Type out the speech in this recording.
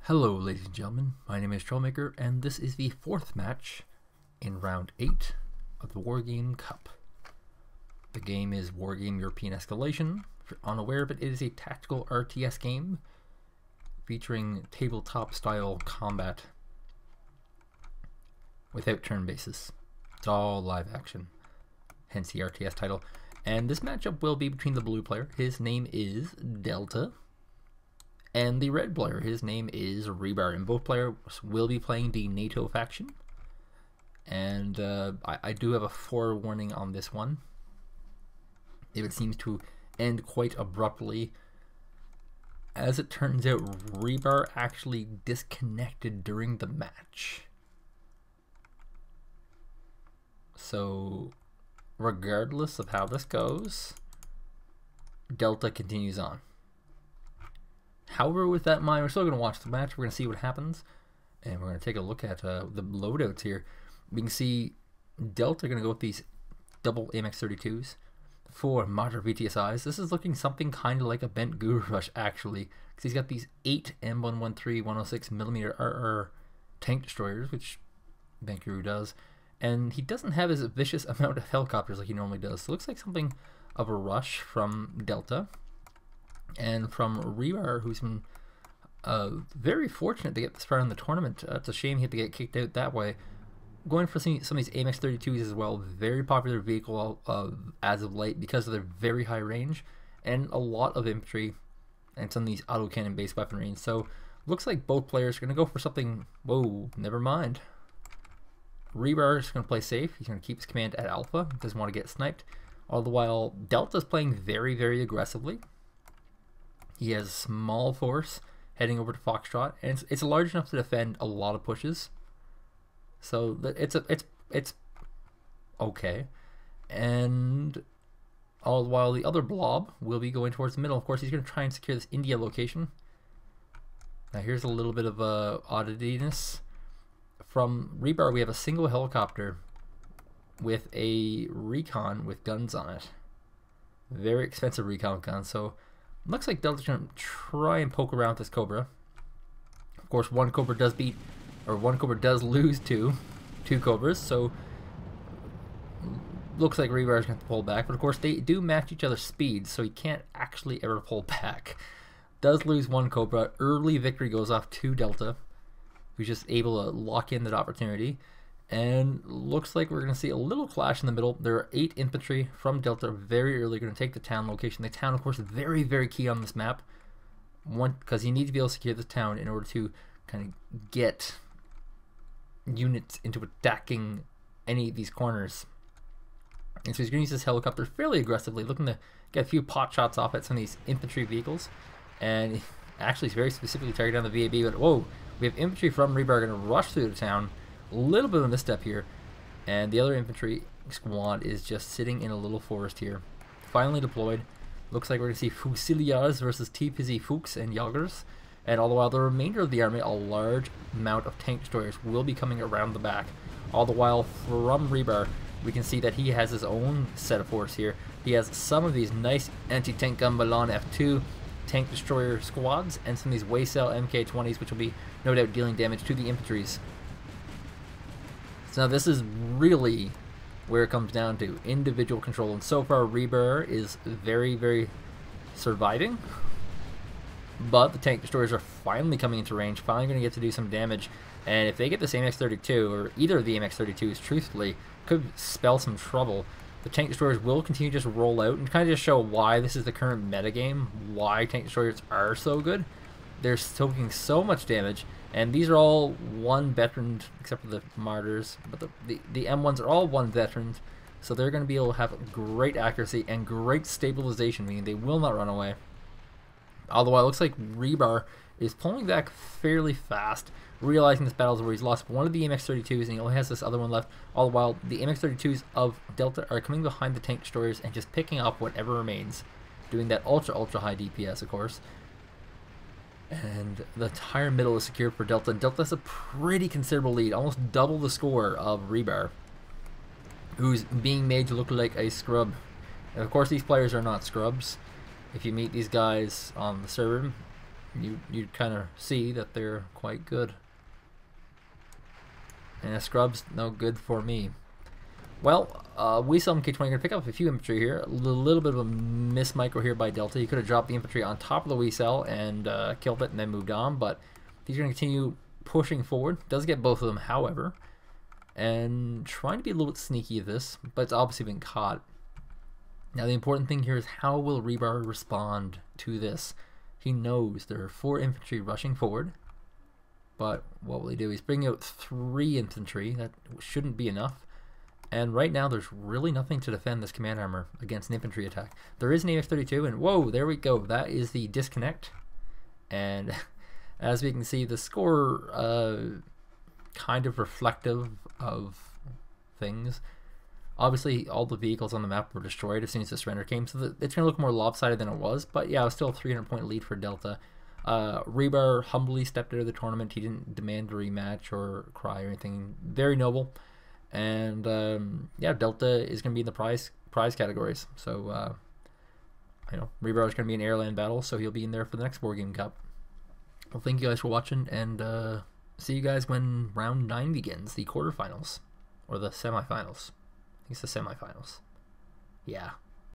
Hello ladies and gentlemen, my name is Troublemaker and this is the fourth match in round 8 of the Wargame Cup. The game is Wargame European Escalation. If you're unaware of it, it is a tactical RTS game featuring tabletop style combat without turn bases. It's all live action, hence the RTS title. And this matchup will be between the blue player, his name is Delta, and the red player, his name is Ribar, and both players will be playing the NATO faction. And I do have a forewarning on this one. If it seems to end quite abruptly, as it turns out, Ribar actually disconnected during the match. So, regardless of how this goes, Delta continues on. However, with that in mind, we're still going to watch the match. We're going to see what happens, and we're going to take a look at the loadouts here. We can see Delta going to go with these double AMX-32s for marder VTSIs. This is looking something kind of like a bent Guru Rush, actually, because he's got these 8 M113 106mm RR tank destroyers, which bent Guru does, and he doesn't have as vicious amount of helicopters like he normally does. So it looks like something of a rush from Delta. And from Ribar, who's been very fortunate to get this far in the tournament. It's a shame he had to get kicked out that way. Going for some of these AMX-32s as well. Very popular vehicle as of late because of their very high range. And a lot of infantry and some of these autocannon based weaponry. So looks like both players are going to go for something. Whoa, never mind. Ribar is going to play safe. He's going to keep his command at alpha. Doesn't want to get sniped. All the while, Delta's playing very, very aggressively. He has a small force heading over to Foxtrot, and it's large enough to defend a lot of pushes. So it's okay. And all the while the other blob will be going towards the middle. Of course, he's going to try and secure this India location. Now here's a little bit of oddityness. From Ribar, we have a single helicopter with a recon with guns on it. Very expensive recon gun, so looks like Delta's going to try and poke around with this Cobra. Of course, one Cobra does lose two Cobras, so looks like Ribar is going to pull back. But of course, they do match each other's speeds, so he can't actually ever pull back. Does lose one Cobra. Early victory goes off to Delta, who's just able to lock in that opportunity. And looks like we're going to see a little clash in the middle. There are 8 infantry from Delta very early going to take the town location. The town, of course, is very, very key on this map. One, because you need to be able to secure the town in order to kind of get units into attacking any of these corners. And so he's going to use this helicopter fairly aggressively, looking to get a few pot shots off at some of these infantry vehicles. And actually, he's very specifically targeting down the VAB. But whoa, we have infantry from Ribar going to rush through the town. A little bit of a misstep here, and the other infantry squad is just sitting in a little forest here. Finally deployed. Looks like we're going to see Fusiliers versus T-Pizzy Fuchs and Jagers, and all the while the remainder of the army, a large amount of tank destroyers, will be coming around the back. All the while from Ribar, we can see that he has his own set of force here. He has some of these nice anti-tank gun Ballon F2 tank destroyer squads, and some of these Waysale MK-20s, which will be no doubt dealing damage to the infantries. So now this is really where it comes down to individual control, and so far Ribar is very, very surviving, but the tank destroyers are finally coming into range, finally going to get to do some damage, and if they get this AMX-32, or either of the AMX-32s, truthfully, could spell some trouble. The tank destroyers will continue to just roll out and kind of just show why this is the current metagame, why tank destroyers are so good. They're soaking so much damage, and these are all one veteran, except for the marders, but the M1s are all one veterans, so they're going to be able to have great accuracy and great stabilization, meaning they will not run away. All the while, it looks like Ribar is pulling back fairly fast, realizing this battle is where he's lost one of the MX-32s, and he only has this other one left. All the while, the MX-32s of Delta are coming behind the tank destroyers and just picking up whatever remains, doing that ultra high DPS, of course. And the entire middle is secured for Delta, and Delta has a pretty considerable lead, almost double the score of Ribar, who's being made to look like a scrub. And of course, these players are not scrubs. If you meet these guys on the server, you kind of see that they're quite good. And a scrub's no good for me. Well, we saw him K20 going to pick up a few infantry here. A little bit of a miss micro here by Delta. He could have dropped the infantry on top of the wee cell and killed it and then moved on, but he's going to continue pushing forward. Does get both of them, however, and trying to be a little bit sneaky of this, but it's obviously been caught. Now the important thing here is how will Ribar respond to this? He knows there are 4 infantry rushing forward, but what will he do? He's bringing out 3 infantry. That shouldn't be enough. And right now there's really nothing to defend this command armor against an infantry attack. There is an AF-32, and whoa, there we go. That is the disconnect. And as we can see, the score kind of reflective of things. Obviously, all the vehicles on the map were destroyed as soon as the surrender came, so it's going to look more lopsided than it was. But yeah, it was still a 300-point lead for Delta. Ribar humbly stepped out of the tournament. He didn't demand a rematch or cry or anything. Very noble. And yeah, Delta is going to be in the prize categories. So you know, Ribar is going to be in airland battle, so he'll be in there for the next Wargame Cup. Well, thank you guys for watching, and see you guys when round 9 begins, the quarterfinals or the semifinals. I think it's the semifinals. Yeah.